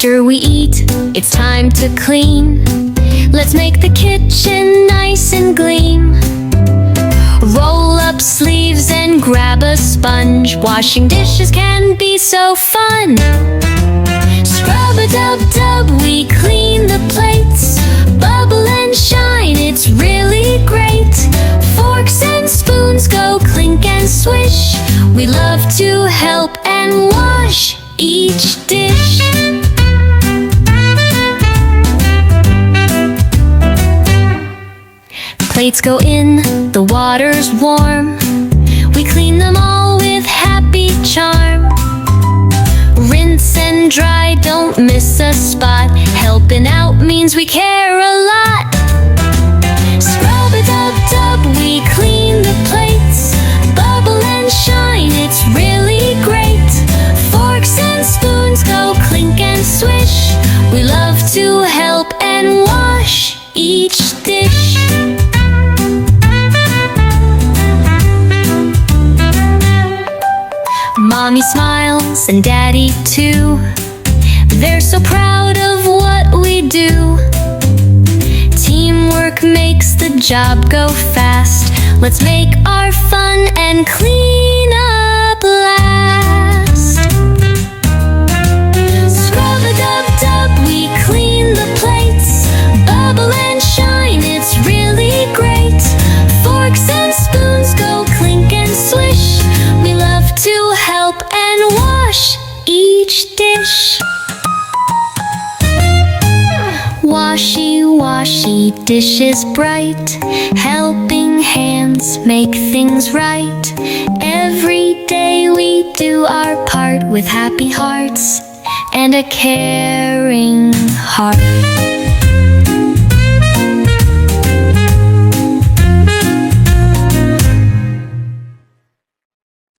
After we eat, it's time to clean. Let's make the kitchen nice and gleam. Roll up sleeves and grab a sponge. Washing dishes can be so fun. Scrub-a-dub-dub, we clean the plates. Bubble and shine, it's really great. Forks and spoons go clink and swish. We love to help and wash each dish. Plates go in, the water's warm. We clean them all with happy charm. Rinse and dry, don't miss a spot. Helping out means we care a lot. Scrub-a-dub-dub, we clean the plates. Bubble and shine, it's really great. Forks and spoons go clink and swish. We love to help and wash each dish. Mommy smiles and Daddy too. They're so proud of what we do. Teamwork makes the job go fast. Let's make our fun and clean up last. Scrub-a-dub-dub, we clean the plates. Bubble and shine, it's really great. Forks and spoons go clink and swish. We love to help and wash each dish. Washy, washy dishes bright. Helping hands make things right. Every day we do our part with happy hearts and a caring heart.